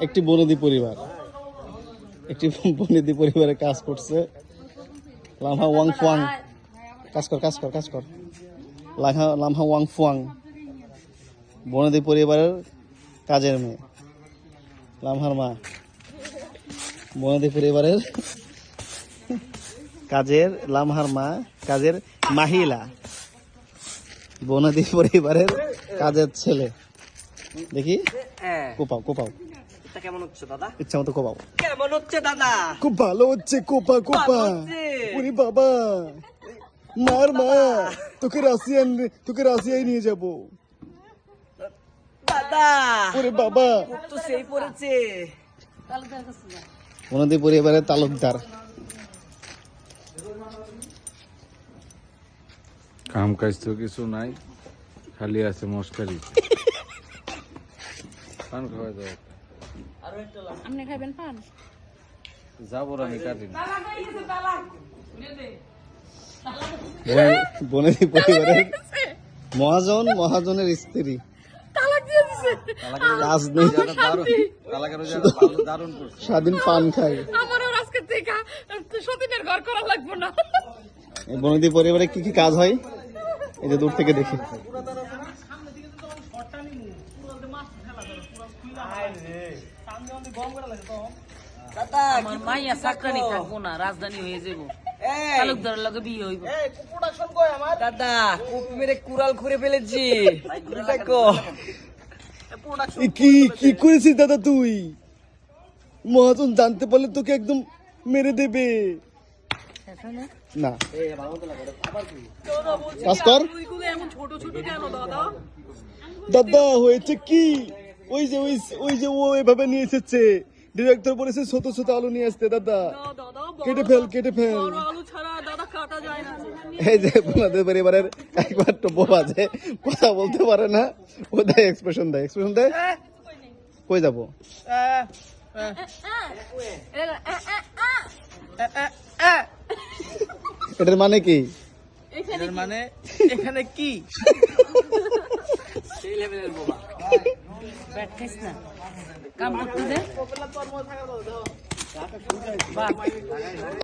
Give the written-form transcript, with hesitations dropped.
একটি বনেদি পরিবার, একটি বনেদি পরিবারে কাজ করছে। লামহা ওয়াং ফুয়াং, কাজ কর কাজ কর কাজ কর। লামহা ওয়াং ফুয়াং বনেদি পরিবারের কাজের মেয়ে। লামহার মা বনেদি পরিবারের কাজের, লামহার মা কাজের মাহিলা, বনেদি পরিবারের কাজের ছেলে। দেখি কোপাও কোপাও, কেমন হচ্ছে দাদা? ইচ্ছা মতো কোপাও। কেমন হচ্ছে দাদা? খুব ভালো হচ্ছে, কোপা কোপা। ওরে বাবা, মার মা, তোকে রাশিয়ায় নিয়ে যাবো দাদা। ওরে বাবা, খুব তো সেই পড়েছে। বনেদি পরিবারের তালুকদার। কাম কাজ তো কিছু নাই, খালি আছে মস্কারি। পান খাওয়া যাবে, আপনি খাবেন পান? যাবো আমি কাটি না। বনেদি পরিবারের মহাজনের স্ত্রী। কাজ নেই, স্বাধীন পান খায়। আমারও আজকে থেকে সতীনের ঘর করা লাগবে না। এই বনেদি পরিবারে কি কি কাজ হয় এই যে দূর থেকে দেখি। দাদা আমার মাইয়া চাকরানি থাকবো না, রাজধানী হয়ে যাবো, তালুকদারের লগে বিয়ে হইব। দাদা কূপ মেরে কুড়াল খুঁড়ে ফেলেছি। দেখো কি কি করেছিস দাদা তুই? মহাজন জানতে পারলে তোকে একদম মেরে দেবে। না কাজ কর দাদা। হয়েছে কি, ওই যে ও এভাবে নিয়ে এসেছে, ডিরেক্টর বলেছে ছোট ছোট আলু নিয়ে আসতে। দাদা কেটে ফেল। এই যে আপনাদের পরিবারের একবার তো বোবা যে কথা বলতে পারে না, ও দেয় এক্সপ্রেশন দেয়। কই যাবো? এটার মানে কি? মানে এখানে কি সেই লেভেলের বোবা। ব্যাট খাইস না, কাম করতে দে।